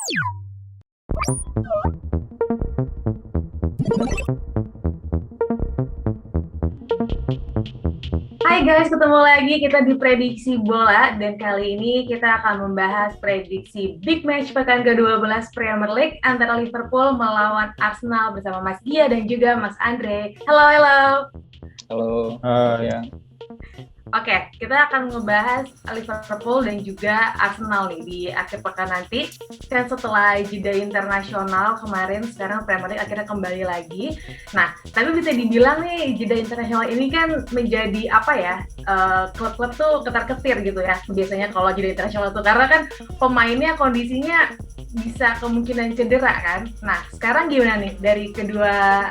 Hai guys, ketemu lagi kita di Prediksi Bola dan kali ini kita akan membahas prediksi big match pekan ke-12 Premier League antara Liverpool melawan Arsenal bersama Mas Gia dan juga Mas Andre. Halo, halo. Halo, ya. Oke, kita akan ngebahas Liverpool dan juga Arsenal nih di akhir pekan nanti. Kan setelah jeda internasional kemarin, sekarang Premier League akhirnya kembali lagi. Nah, tapi bisa dibilang nih jeda internasional ini kan menjadi apa ya? Klub-klub tuh ketar-ketir gitu ya. Biasanya kalau jeda internasional tuh karena kan pemainnya kondisinya bisa kemungkinan cedera kan. Nah, sekarang gimana nih dari kedua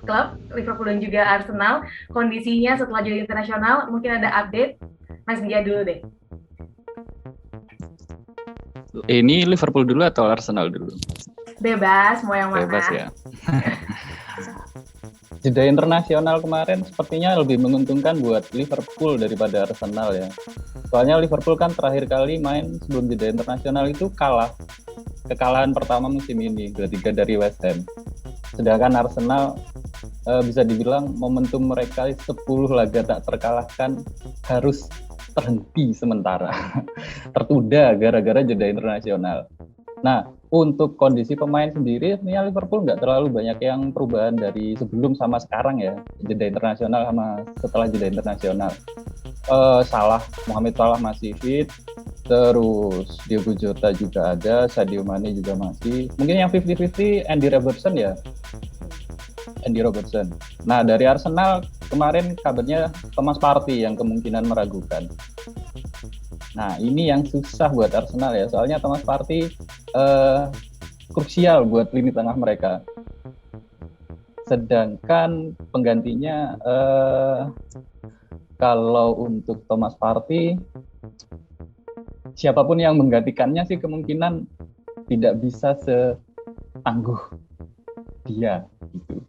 klub Liverpool dan juga Arsenal kondisinya setelah jeda internasional? Mungkin ada update. Mas Gia dulu deh. Ini Liverpool dulu atau Arsenal dulu? Bebas, mau yang mana? Bebas ya. Jeda internasional kemarin sepertinya lebih menguntungkan buat Liverpool daripada Arsenal ya. Soalnya Liverpool kan terakhir kali main sebelum jeda internasional itu kalah. Kekalahan pertama musim ini, 2-3 dari West Ham. Sedangkan Arsenal bisa dibilang momentum mereka 10 laga tak terkalahkan harus terhenti sementara. Tertunda gara-gara jeda internasional. Nah, untuk kondisi pemain sendiri, sebenarnya Liverpool nggak terlalu banyak yang perubahan dari sebelum sama sekarang ya, jeda internasional sama setelah jeda internasional. Mohamed Salah masih fit, terus Diogo Jota juga ada, Sadio Mane juga masih. Mungkin yang 50-50 Andy Robertson. Nah, dari Arsenal kemarin kabarnya Thomas Partey yang kemungkinan meragukan. Nah, ini yang susah buat Arsenal ya, soalnya Thomas Partey krusial buat lini tengah mereka. Sedangkan penggantinya kalau untuk Thomas Partey, siapapun yang menggantikannya sih kemungkinan tidak bisa setangguh dia gitu.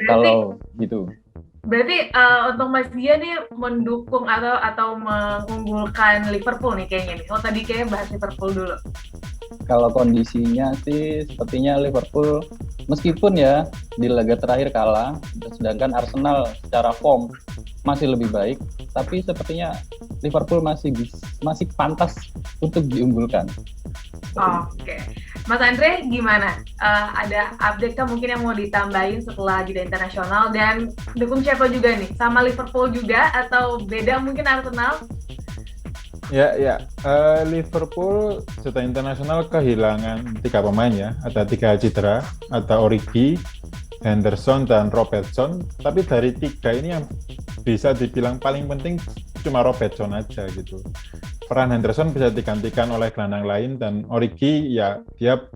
Kalau gitu. Berarti untuk Mas Dia nih mendukung atau mengunggulkan Liverpool nih kayaknya nih. Oh tadi kayaknya bahas Liverpool dulu. Kalau kondisinya sih sepertinya Liverpool meskipun ya di laga terakhir kalah, sedangkan Arsenal secara form masih lebih baik, tapi sepertinya Liverpool masih pantas untuk diunggulkan. Oke. Mas Andre gimana? Ada update kan mungkin yang mau ditambahin setelah jeda internasional dan dukung siapa juga nih? Sama Liverpool juga atau beda mungkin Arsenal? Ya. Liverpool setelah internasional kehilangan 3 pemain ya. Ada 3 cedera, ada Origi, Henderson, dan Robertson. Tapi dari 3 ini yang bisa dibilang paling penting cuma Robertson aja gitu. Peran Henderson bisa digantikan oleh gelandang lain dan Origi ya dia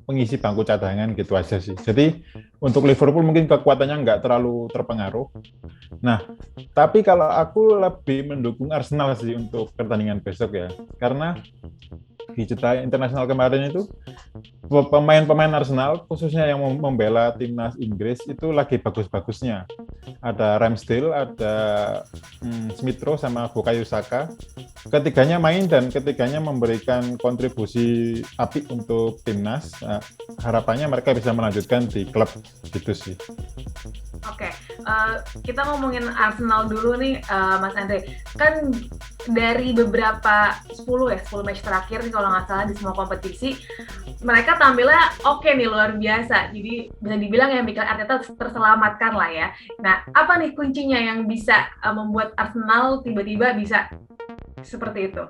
pengisi bangku cadangan gitu aja sih. Jadi untuk Liverpool mungkin kekuatannya nggak terlalu terpengaruh. Nah, tapi kalau aku lebih mendukung Arsenal sih untuk pertandingan besok ya. Karena di jeda internasional kemarin itu pemain-pemain Arsenal khususnya yang membela timnas Inggris itu lagi bagus-bagusnya. Ada Ramsdale, ada Smith Rowe sama Bukayo Saka. Ketiganya main dan ketiganya memberikan kontribusi apik untuk timnas. Harapannya mereka bisa melanjutkan di klub gitu sih. Oke, kita ngomongin Arsenal dulu nih, Mas Andre. Kan dari beberapa 10 match terakhir nih kalau nggak salah di semua kompetisi, mereka tampilnya oke nih, luar biasa. Jadi bisa dibilang ya Mikel Arteta terselamatkan lah ya. Nah, apa nih kuncinya yang bisa membuat Arsenal tiba-tiba bisa seperti itu?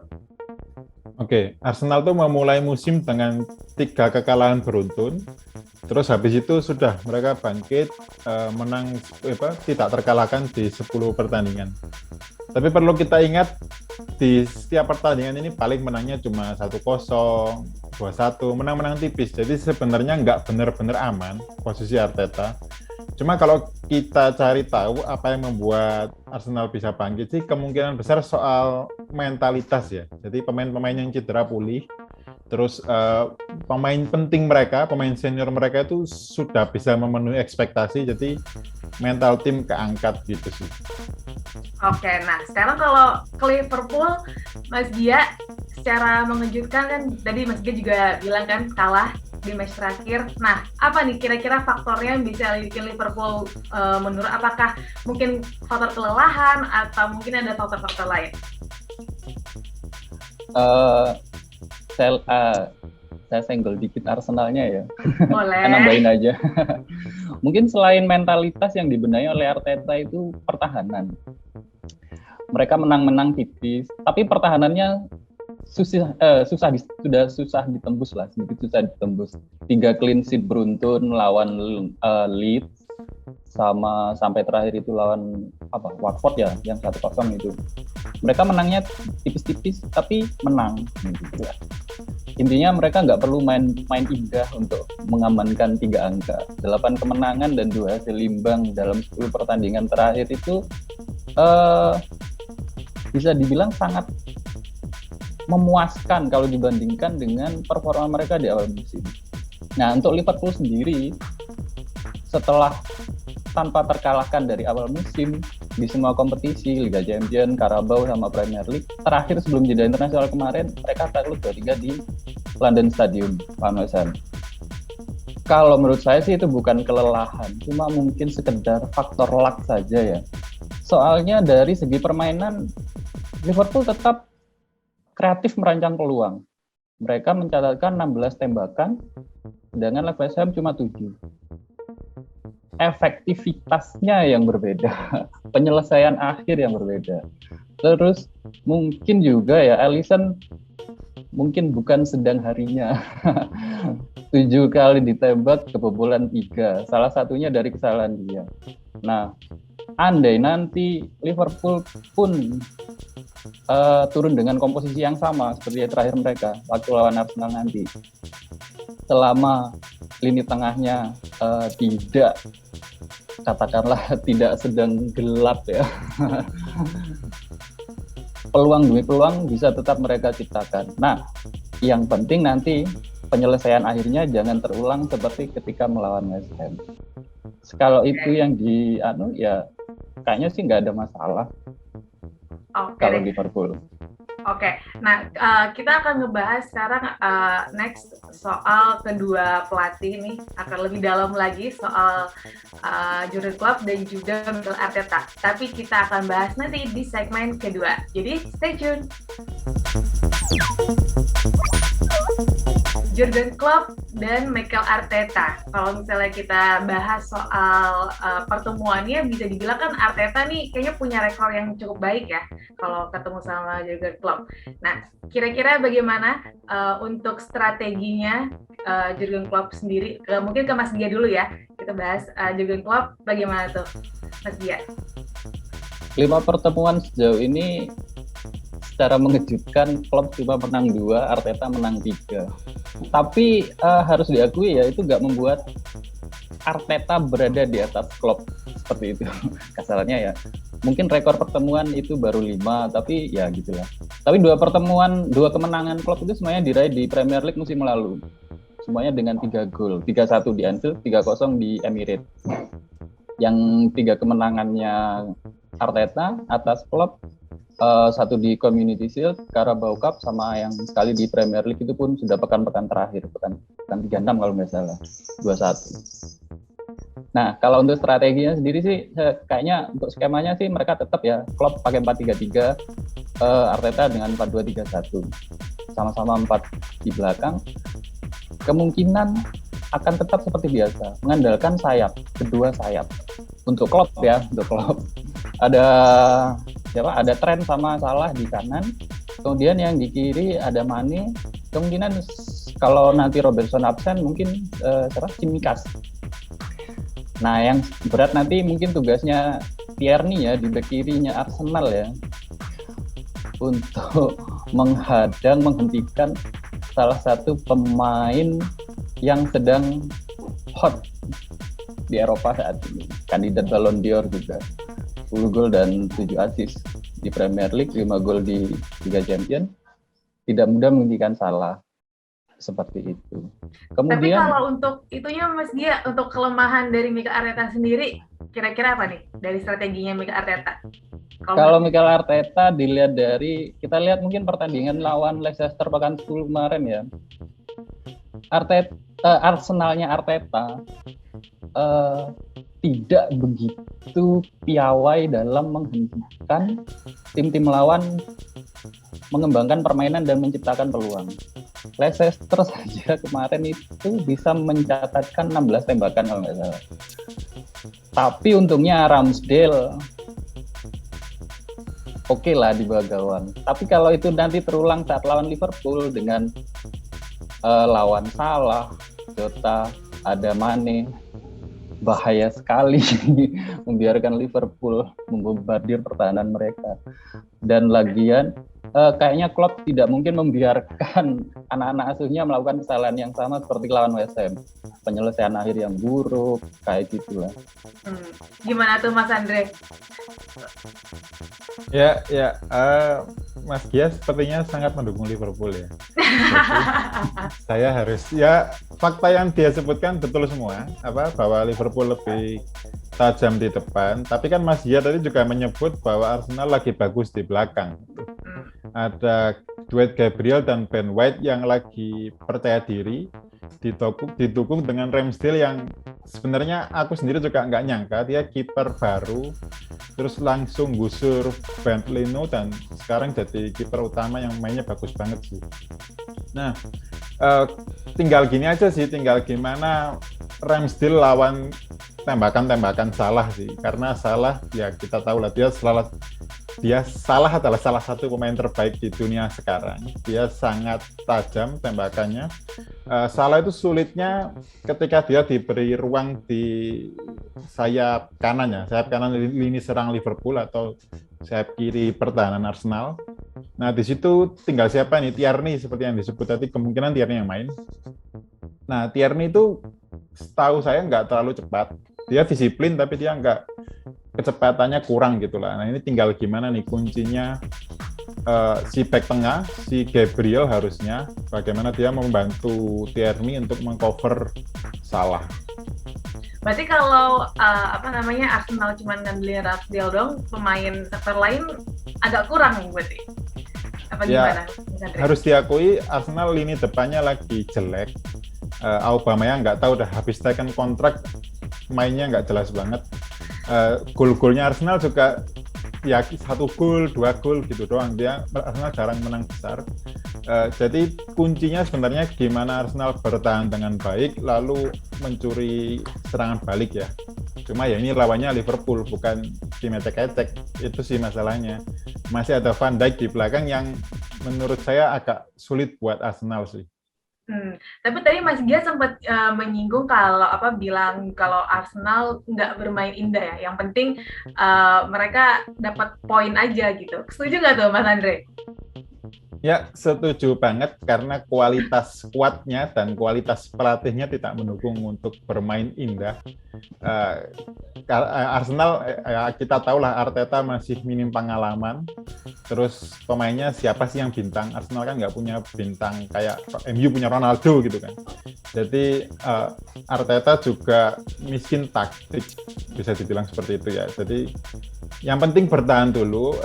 Oke, Arsenal tuh memulai musim dengan 3 kekalahan beruntun. Terus habis itu sudah mereka bangkit, menang tidak terkalahkan di 10 pertandingan. Tapi perlu kita ingat di setiap pertandingan ini paling menangnya cuma 1-0, 2-1, menang-menang tipis. Jadi sebenarnya nggak benar-benar aman posisi Arteta. Cuma kalau kita cari tahu apa yang membuat Arsenal bisa bangkit sih kemungkinan besar soal mentalitas ya. Jadi pemain-pemain yang cedera pulih, terus pemain penting mereka, pemain senior mereka itu sudah bisa memenuhi ekspektasi, jadi mental tim keangkat gitu sih. Oke, nah sekarang kalau ke Liverpool, Mas Dia, secara mengejutkan kan tadi Mas Gia juga bilang kan kalah di match terakhir. Nah, apa nih kira-kira faktornya yang bisa bikin Liverpool menurun? Apakah mungkin faktor kelelahan atau mungkin ada faktor-faktor lain? Saya senggol dikit Arsenalnya ya. Boleh. Nambahin aja. Mungkin selain mentalitas yang dibenahi oleh Arteta itu pertahanan. Mereka menang-menang tipis, tapi pertahanannya sudah susah ditembus lah, sedikit susah ditembus. 3 clean sheet beruntun lawan Leeds, sama sampai terakhir itu lawan Watford ya, yang 1-0 itu. Mereka menangnya tipis-tipis tapi menang. Gitu. Intinya mereka nggak perlu main indah untuk mengamankan 3 angka. 8 kemenangan dan 2 hasil imbang dalam 10 pertandingan terakhir itu bisa dibilang sangat memuaskan kalau dibandingkan dengan performa mereka di awal musim. Nah, untuk Liverpool sendiri, setelah tanpa terkalahkan dari awal musim di semua kompetisi, Liga Champions, Carabao, sama Premier League, terakhir sebelum jeda internasional kemarin, mereka takluk 2-3 di London Stadium, Pak Nosan. Kalau menurut saya sih itu bukan kelelahan, cuma mungkin sekedar faktor luck saja ya. Soalnya dari segi permainan, Liverpool tetap kreatif merancang peluang. Mereka mencatatkan 16 tembakan, sedangkan West Ham cuma 7. Efektivitasnya yang berbeda, penyelesaian akhir yang berbeda. Terus mungkin juga ya Alisson mungkin bukan sedang harinya. 7 kali ditembak, kebobolan 3. Salah satunya dari kesalahan dia. Nah, andai nanti Liverpool pun turun dengan komposisi yang sama seperti terakhir mereka waktu lawan Arsenal nanti, selama lini tengahnya tidak sedang gelap ya, peluang demi peluang bisa tetap mereka ciptakan. Nah, yang penting nanti penyelesaian akhirnya jangan terulang seperti ketika melawan West Ham. Kalau itu yang ya kayaknya sih nggak ada masalah. Kalau Liverpool. Oke, nah kita akan ngebahas sekarang next soal kedua pelatih nih, akan lebih dalam lagi soal Jurgen Klopp dan juga Mikel Arteta. Tapi kita akan bahas nanti di segmen kedua. Jadi stay tune. Jurgen Klopp dan Mikel Arteta. Kalau misalnya kita bahas soal pertemuannya, bisa dibilang kan Arteta nih kayaknya punya rekor yang cukup baik ya kalau ketemu sama Jurgen Klopp. Nah, kira-kira bagaimana untuk strateginya Jurgen Klopp sendiri? Mungkin ke Mas Gia dulu ya. Kita bahas Jurgen Klopp bagaimana tuh, Mas Gia? 5 pertemuan sejauh ini secara mengejutkan, Klopp cuma menang 2, Arteta menang 3. Tapi harus diakui ya, itu nggak membuat Arteta berada di atas Klopp seperti itu. Kasarannya ya, mungkin rekor pertemuan itu baru 5, tapi ya gitulah. Tapi 2 kemenangan Klopp itu semuanya diraih di Premier League musim lalu. Semuanya dengan 3 gol, 3-1 di Anfield, 3-0 di Emirates. Yang 3 kemenangannya Arteta atas Klopp, 1 di Community Shield, Carabao Cup, sama yang sekali di Premier League itu pun sudah pekan-pekan terakhir, pekan 36 kalau nggak salah, 21. Nah, kalau untuk strateginya sendiri sih, kayaknya untuk skemanya sih mereka tetap ya, Klopp pakai 4-3-3, Arteta dengan 4-2-3-1, sama-sama 4 di belakang. Kemungkinan akan tetap seperti biasa, mengandalkan sayap, kedua sayap. Untuk Klopp ya, untuk Klopp. Ada Trent sama Salah di kanan, kemudian yang di kiri ada Mane, kemungkinan kalau nanti Robertson absen mungkin Tsimikas. Nah, yang berat nanti mungkin tugasnya Tierney ya di bek kirinya Arsenal ya, untuk menghentikan salah satu pemain yang sedang hot di Eropa saat ini, kandidat Ballon d'Or juga. 10 gol dan 7 assist di Premier League, 5 gol di Liga Champions. Tidak mudah menghentikan Salah. seperti itu. Tapi Kemudian kalau untuk itunya Mas Gia, untuk kelemahan dari Mikel Arteta sendiri, kira-kira apa nih dari strateginya Mikel Arteta? kalau Mikel Arteta dilihat dari, kita lihat mungkin pertandingan lawan Leicester pekan 10 kemarin ya. Arsenalnya Arteta tidak begitu piawai dalam menghentikan tim-tim lawan mengembangkan permainan dan menciptakan peluang. Leicester saja kemarin itu bisa mencatatkan 16 tembakan kalau nggak salah. Tapi untungnya Ramsdale oke lah di bawah gawang. Tapi kalau itu nanti terulang saat lawan Liverpool dengan lawan Salah, Jota, ada Mane, bahaya sekali membiarkan Liverpool membombardir pertahanan mereka. Dan lagian kayaknya Klopp tidak mungkin membiarkan anak-anak asuhnya melakukan kesalahan yang sama seperti lawan West Ham. Penyelesaian akhir yang buruk, kayak gitulah. Gimana tuh Mas Andre? Ya, Mas Gia sepertinya sangat mendukung Liverpool ya. Saya harus, ya fakta yang dia sebutkan betul semua, bahwa Liverpool lebih tajam di depan. Tapi kan Mas Gia tadi juga menyebut bahwa Arsenal lagi bagus di belakang. Ada duet Gabriel dan Ben White yang lagi percaya diri, didukung dengan Ramsdale yang sebenarnya aku sendiri juga nggak nyangka dia kiper baru terus langsung gusur Ben Leno dan sekarang jadi kiper utama yang mainnya bagus banget sih. Nah, tinggal gini aja sih, tinggal gimana Ramsdale lawan tembakan-tembakan Salah sih, karena Salah ya kita tahu lah dia Salah adalah salah satu pemain terbaik di dunia sekarang. Dia sangat tajam tembakannya. Salah itu sulitnya ketika dia diberi ruang di sayap kanan lini serang Liverpool atau sayap kiri pertahanan Arsenal. Nah, di situ tinggal siapa nih? Tierney seperti yang disebut tadi, kemungkinan Tierney yang main. Nah, Tierney itu setahu saya nggak terlalu cepat. Dia disiplin tapi dia nggak, kecepatannya kurang gitu lah. Nah, ini tinggal gimana nih kuncinya si back tengah, si Gabriel harusnya bagaimana dia membantu Tierney untuk mengcover Salah. Berarti kalau Arsenal cuma ngandelin Ramsdale dong, pemain sektor lain agak kurang berarti. Apa gimana? Harus diakui Arsenal lini depannya lagi jelek. Aubameyang nggak tahu udah habis taken kontrak, mainnya nggak jelas banget. Gol-golnya Arsenal juga ya 1 gol, 2 gol gitu doang. Arsenal jarang menang besar. Jadi kuncinya sebenarnya gimana Arsenal bertahan dengan baik lalu mencuri serangan balik ya. Cuma ya ini lawannya Liverpool, bukan tim ecek-ecek. Itu sih masalahnya. Masih ada Van Dijk di belakang yang menurut saya agak sulit buat Arsenal sih. Tapi tadi Mas Gia sempat menyinggung bilang kalau Arsenal nggak bermain indah ya. Yang penting mereka dapat poin aja gitu. Setuju nggak tuh Mas Andre? Ya, setuju banget karena kualitas skuadnya dan kualitas pelatihnya tidak mendukung untuk bermain indah. Arsenal, kita tahulah Arteta masih minim pengalaman. Terus pemainnya siapa sih yang bintang? Arsenal kan nggak punya bintang kayak MU punya Ronaldo gitu kan. Jadi Arteta juga miskin taktik, bisa dibilang seperti itu ya. Jadi yang penting bertahan dulu,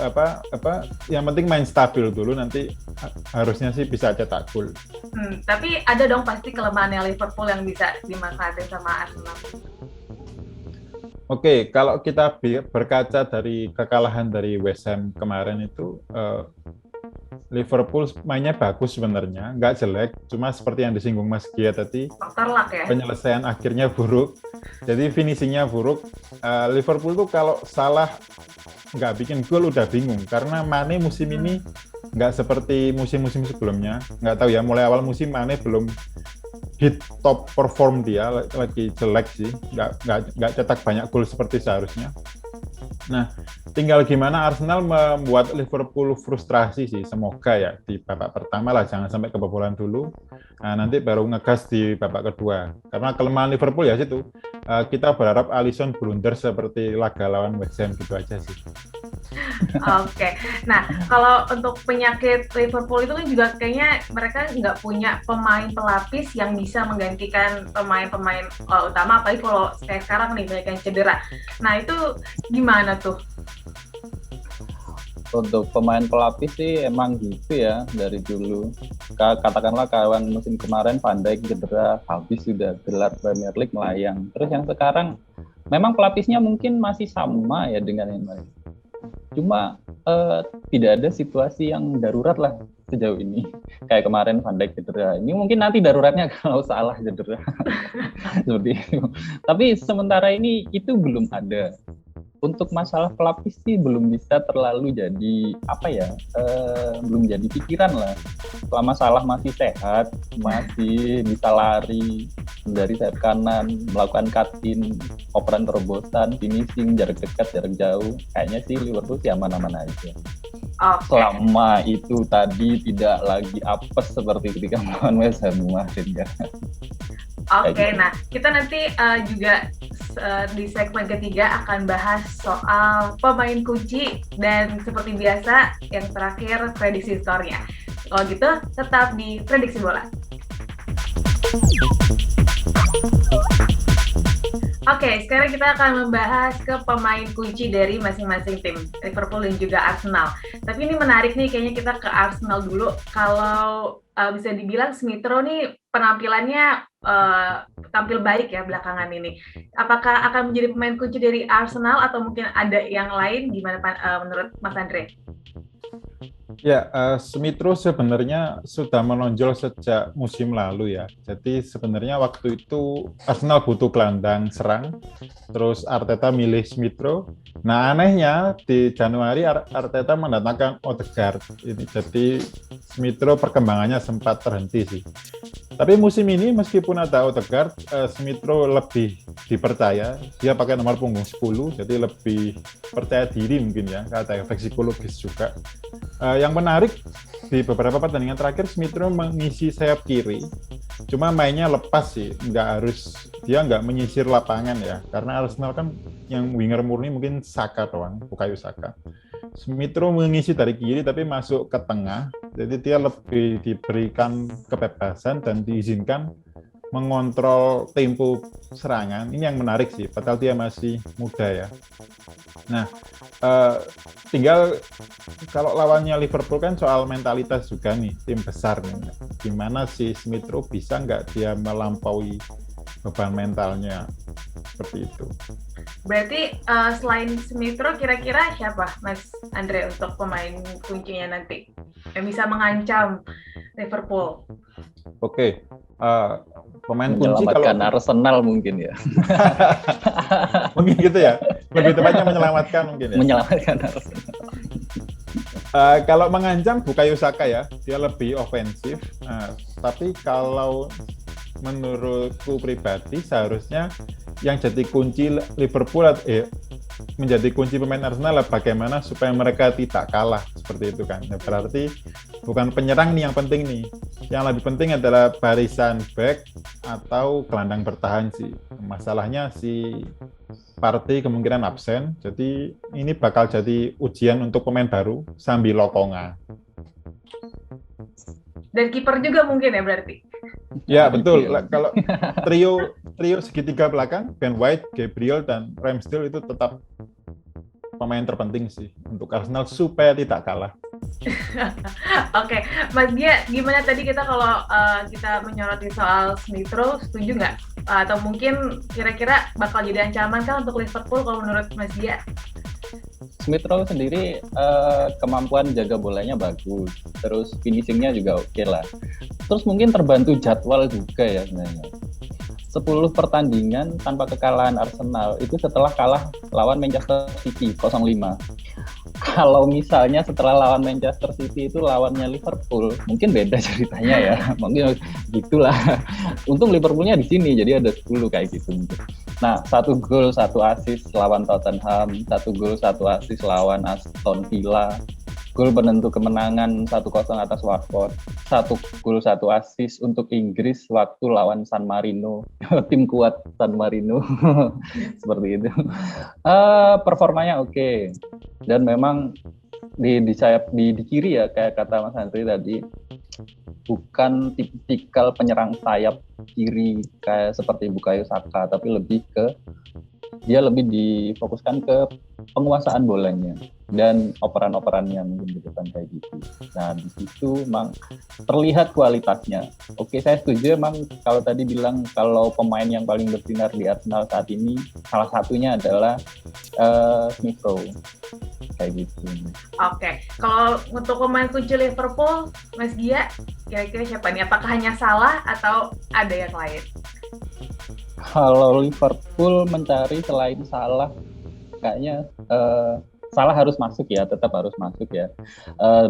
yang penting main stabil dulu, nanti harusnya sih bisa cetak gol. Tapi ada dong pasti kelemahannya Liverpool yang bisa dimanfaatin sama Arsenal. Oke, kalau kita berkaca dari kekalahan dari West Ham kemarin itu, Liverpool mainnya bagus sebenarnya, nggak jelek, cuma seperti yang disinggung Mas Gia tadi, faktor luck ya? Penyelesaian akhirnya buruk, jadi finishingnya buruk. Liverpool tuh kalau Salah nggak bikin gol udah bingung, karena Mane musim ini nggak seperti musim-musim sebelumnya. Nggak tahu ya, mulai awal musim Mane belum hit top perform, dia lagi jelek sih, nggak cetak banyak gol seperti seharusnya. Nah, tinggal gimana Arsenal membuat Liverpool frustrasi sih. Semoga ya di babak pertama lah, jangan sampai kebobolan dulu. Nah, nanti baru ngegas di babak kedua. Karena kelemahan Liverpool ya situ. Kita berharap Alisson blunder seperti laga lawan West Ham gitu aja sih. Oke. Nah, kalau untuk penyakit Liverpool itu kan juga kayaknya mereka nggak punya pemain pelapis yang bisa menggantikan pemain-pemain utama, apalagi kalau kayak sekarang nih banyak yang cedera. Nah, itu gimana tuh? Untuk pemain pelapis sih emang gitu ya dari dulu. Katakanlah kawan musim kemarin Van Dijk cedera, habis sudah gelar Premier League melayang. Terus yang sekarang memang pelapisnya mungkin masih sama ya dengan yang lain. Cuma tidak ada situasi yang darurat lah sejauh ini. Kayak kemarin Van Dijk cedera. Ini mungkin nanti daruratnya kalau salah cedera. Seperti itu. Tapi sementara ini itu belum ada. Untuk masalah pelapis sih belum bisa terlalu jadi belum jadi pikiran lah. Selama Salah masih sehat, masih bisa lari dari sayap kanan, melakukan cut-in, operan terobosan, finishing, jarak dekat, jarak jauh, kayaknya sih Liverpool sih aman-aman aja. Selama itu tadi tidak lagi apes seperti ketika melawan West Ham kemarin ya. Oke, nah kita nanti juga di segmen ketiga akan bahas soal pemain kunci dan seperti biasa yang terakhir prediksi skornya. Kalau gitu tetap di Prediksi Bola. Oke, sekarang kita akan membahas ke pemain kunci dari masing-masing tim, Liverpool dan juga Arsenal. Tapi ini menarik nih, kayaknya kita ke Arsenal dulu. Kalau bisa dibilang Smith Rowe nih penampilannya tampil baik ya belakangan ini. Apakah akan menjadi pemain kunci dari Arsenal atau mungkin ada yang lain? Gimana menurut Mas Andre? Ya, Smith Rowe sebenarnya sudah menonjol sejak musim lalu ya. Jadi sebenarnya waktu itu Arsenal butuh gelandang serang, terus Arteta milih Smith Rowe. Nah anehnya di Januari Arteta mendatangkan Odegaard. Jadi Smith Rowe perkembangannya sempat terhenti sih. Tapi musim ini meskipun ada Odegaard, Smith Rowe lebih dipercaya. Dia pakai nomor punggung 10, jadi lebih percaya diri mungkin ya. Ada efek psikologis juga. Yang menarik di beberapa pertandingan terakhir Smith Rowe mengisi sayap kiri. Cuma mainnya lepas sih, dia nggak menyisir lapangan ya. Karena Arsenal kan yang winger murni mungkin Saka doang, Bukayo Saka. Smith Rowe mengisi dari kiri tapi masuk ke tengah. Jadi dia lebih diberikan kebebasan dan diizinkan mengontrol tempo serangan. Ini yang menarik sih, padahal dia masih muda ya. Nah, tinggal kalau lawannya Liverpool kan soal mentalitas juga nih, tim besar nih. Gimana si Smith Rowe bisa nggak dia melampaui beban mentalnya seperti itu. Berarti selain Smith Rowe kira-kira siapa Mas Andre untuk pemain kuncinya nanti yang bisa mengancam Liverpool? Oke, pemain kunci menyelamatkan Arsenal mungkin ya. Mungkin gitu ya. Lebih tepatnya menyelamatkan mungkin ya. Menyelamatkan Arsenal. Kalau mengancam Bukayo Saka ya, dia lebih ofensif. Tapi kalau menurutku pribadi seharusnya yang jadi kunci Liverpool menjadi kunci pemain Arsenal bagaimana supaya mereka tidak kalah seperti itu kan. Nah, berarti bukan penyerang nih yang penting nih. Yang lebih penting adalah barisan back atau gelandang bertahan sih. Masalahnya si Partey kemungkinan absen. Jadi ini bakal jadi ujian untuk pemain baru sambil Lokonga. Dan kiper juga mungkin ya berarti. Ya betul. Kalau trio segitiga belakang, Ben White, Gabriel, dan Ramsdale itu tetap pemain terpenting sih untuk Arsenal supaya tidak kalah. Oke, Mas Gia, gimana tadi kita kalau kita menyoroti soal Smith Rowe, setuju nggak? Atau mungkin kira-kira bakal jadi ancaman kan untuk Liverpool kalau menurut Mas Gia? Smith Rowe sendiri kemampuan jaga bolanya bagus, terus finishingnya juga oke lah. Terus mungkin terbantu jadwal juga ya sebenarnya. 10 pertandingan tanpa kekalahan Arsenal itu setelah kalah lawan Manchester City 0-5. Kalau misalnya setelah lawan Manchester City itu lawannya Liverpool, mungkin beda ceritanya ya. Mungkin gitulah. Untung Liverpoolnya di sini jadi ada 10 kayak gitu. Nah, 1 gol 1 assist lawan Tottenham, 1 gol 1 assist lawan Aston Villa, gol penentu kemenangan 1-0 atas Watford, 1 gol 1 assist untuk Inggris waktu lawan San Marino, tim kuat San Marino, seperti itu. Performanya oke. Dan memang di sayap di kiri ya, kayak kata Mas Andri tadi, bukan tipikal penyerang sayap kiri kayak seperti Bukayo Saka, tapi dia lebih difokuskan ke penguasaan bolanya dan operan-operannya mungkin di depan kayak gitu. Nah, di situ memang terlihat kualitasnya. Oke, saya setuju emang kalau tadi bilang kalau pemain yang paling bersinar di Arsenal saat ini salah satunya adalah Smith Rowe. Kayak gitu. Oke, kalau untuk pemain kunci Liverpool, Mas Gia, kira-kira siapa nih? Apakah hanya Salah atau ada yang lain? Kalau Liverpool mencari selain Salah, kayaknya Salah harus masuk ya, tetap harus masuk ya.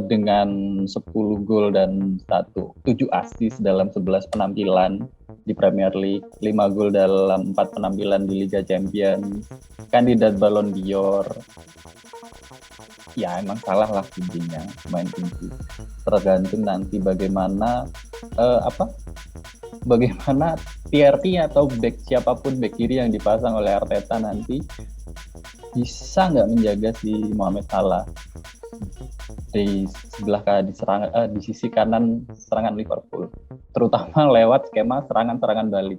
Dengan 10 gol dan 7 assist dalam 11 penampilan di Premier League, 5 gol dalam 4 penampilan di Liga Champions, kandidat Ballon d'Or. Ya emang Salah lah intinya main kunci. Tergantung nanti bagaimana TRT atau back siapapun back kiri yang dipasang oleh Arteta nanti bisa nggak menjaga si Mohamed Salah di di sisi kanan serangan Liverpool, terutama lewat skema serangan balik.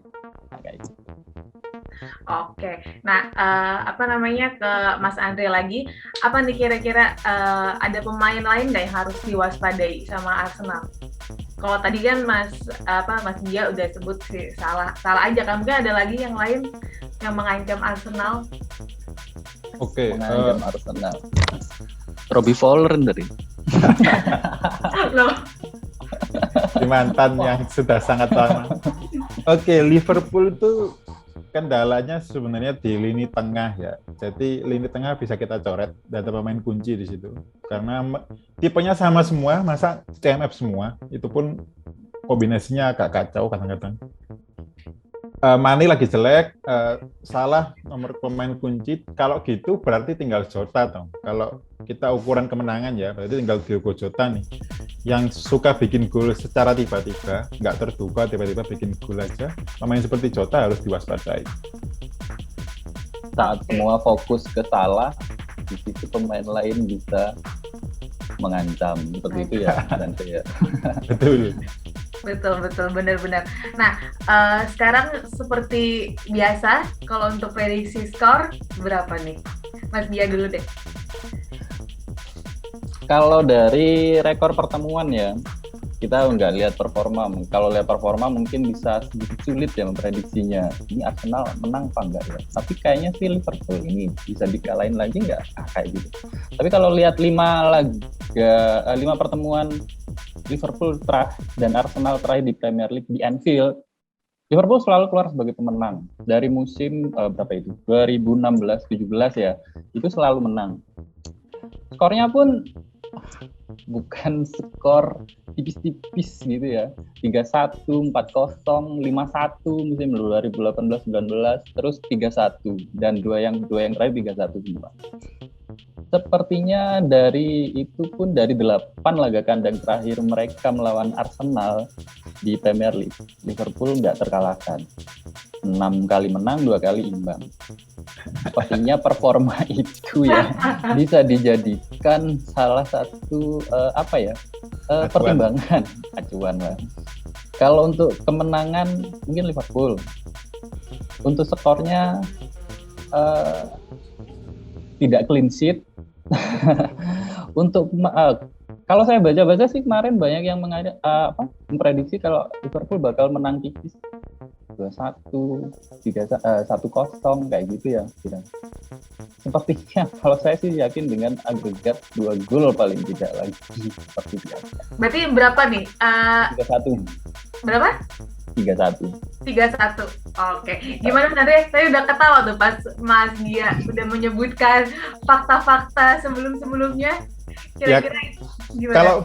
Nah, kayak gitu. Oke, nah ke Mas Andre lagi, apa nih kira-kira ada pemain lain nggak yang harus diwaspadai sama Arsenal? Kalau tadi kan Mas Gia udah sebut sih Salah aja kan, mungkin ada lagi yang lain yang mengancam Arsenal? Oke, mengancam Arsenal. Robbie Fowler dari Loh. di mantan yang sudah sangat lama. Oke, Liverpool itu kendalanya sebenarnya di lini tengah ya. Jadi lini tengah bisa kita coret data pemain kunci di situ. Karena tipenya sama semua, masa CMF semua, itu pun kombinasinya agak kacau kadang-kadang. Mane lagi jelek, Salah nomor pemain kunci. Kalau gitu berarti tinggal Jota dong. Kalau kita ukuran kemenangan ya, berarti tinggal Diogo Jota nih, yang suka bikin gol secara tiba-tiba, nggak terduga, tiba-tiba bikin gol aja. Pemain seperti Jota harus diwaspadai. Saat semua fokus ke Salah, di situ pemain lain bisa mengancam seperti itu ya, nanti ya. Betul. Betul, benar-benar. Nah, sekarang seperti biasa, kalau untuk prediksi skor, berapa nih? Mas Gia dulu deh. Kalau dari rekor pertemuan ya, kita nggak lihat performa. Kalau lihat performa mungkin bisa sedikit sulit ya memprediksinya. Ini Arsenal menang apa enggak ya? Tapi kayaknya sih Liverpool ini bisa dikalahin lagi nggak? Kayak gitu. Tapi kalau lihat 5 pertemuan Liverpool dan Arsenal terakhir di Premier League di Anfield, Liverpool selalu keluar sebagai pemenang. Dari musim 2016-17 ya, itu selalu menang. Skornya pun bukan skor tipis-tipis gitu ya. 3-1, 4-0, 5-1 musim 2018-19, terus 3-1 dan dua yang terakhir 3-1 semua. Sepertinya dari itu pun dari 8 laga kandang terakhir mereka melawan Arsenal di Premier League, Liverpool nggak terkalahkan. 6 kali menang, 2 kali imbang. Sepertinya performa itu ya bisa dijadikan salah satu pertimbangan acuan lah. Kalau untuk kemenangan mungkin Liverpool. Untuk skornya tidak clean sheet. Untuk kalau saya baca-baca sih kemarin banyak yang memprediksi kalau Liverpool bakal menang tipis 2-1, 1-0 kayak gitu ya. Sepertinya kalau saya sih yakin dengan agregat 2 gol paling tidak lagi seperti biasa. Berarti berapa nih? 3-1. Berapa? 3-1. Oke. Gimana tadi? Saya udah ketawa tuh pas Mas Gia udah menyebutkan fakta-fakta sebelum-sebelumnya. Kira-kira gimana?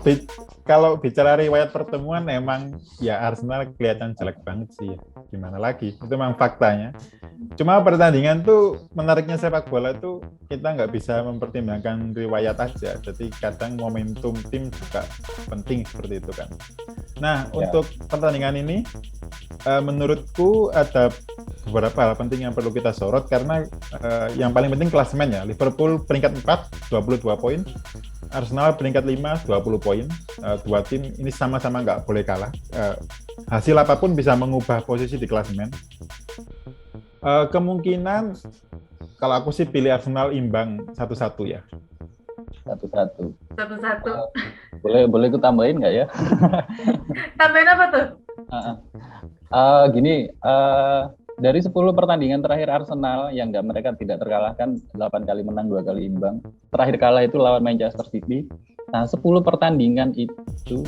kalau bicara riwayat pertemuan emang ya Arsenal kelihatan jelek banget sih. Gimana lagi? Itu memang faktanya. Cuma pertandingan tuh menariknya sepak bola tuh kita nggak bisa mempertimbangkan riwayat aja. Jadi kadang momentum tim juga penting seperti itu kan. Nah, untuk pertandingan ini menurutku ada beberapa hal penting yang perlu kita sorot karena yang paling penting klasemen ya. Liverpool peringkat 4, 22 poin. Arsenal peringkat 5, 20 poin. Dua tim ini sama-sama nggak boleh kalah. Hasil apapun bisa mengubah posisi di klasemen. Kemungkinan kalau aku sih pilih Arsenal imbang 1-1 ya. 1-1. 1-1. Boleh aku tambahin nggak ya? Tambahin apa tuh? Gini, dari 10 pertandingan terakhir Arsenal yang mereka tidak terkalahkan, 8 kali menang, 2 kali imbang. Terakhir kalah itu lawan Manchester City. Nah, 10 pertandingan itu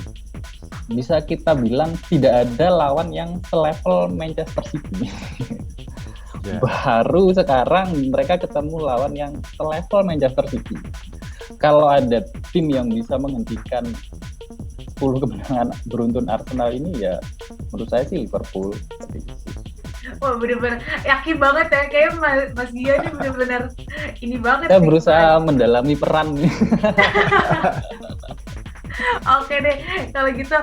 bisa kita bilang tidak ada lawan yang selevel Manchester City. Yeah. Baru sekarang mereka ketemu lawan yang selevel Manchester City. Kalau ada tim yang bisa menghentikan 10 kemenangan beruntun Arsenal ini ya menurut saya sih Liverpool. Wah bener-bener yakin banget ya, kayak Mas Gia ini bener-bener ini banget. Kita berusaha mendalami peran. Oke deh, kalau gitu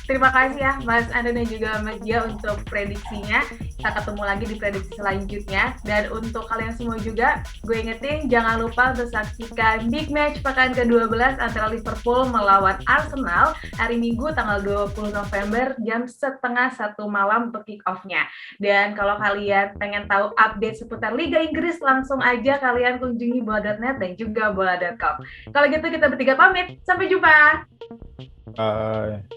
terima kasih ya Mas Ando dan juga Mas Gia untuk prediksinya. Kita ketemu lagi di prediksi selanjutnya. Dan untuk kalian semua juga, gue ingetin jangan lupa untuk saksikan big match pekan ke-12 antara Liverpool melawan Arsenal hari Minggu tanggal 20 November jam 12:30 malam untuk kick off-nya. Dan kalau kalian pengen tahu update seputar Liga Inggris, langsung aja kalian kunjungi bola.net dan juga bola.com. Kalau gitu kita bertiga pamit. Sampai jumpa. Bye.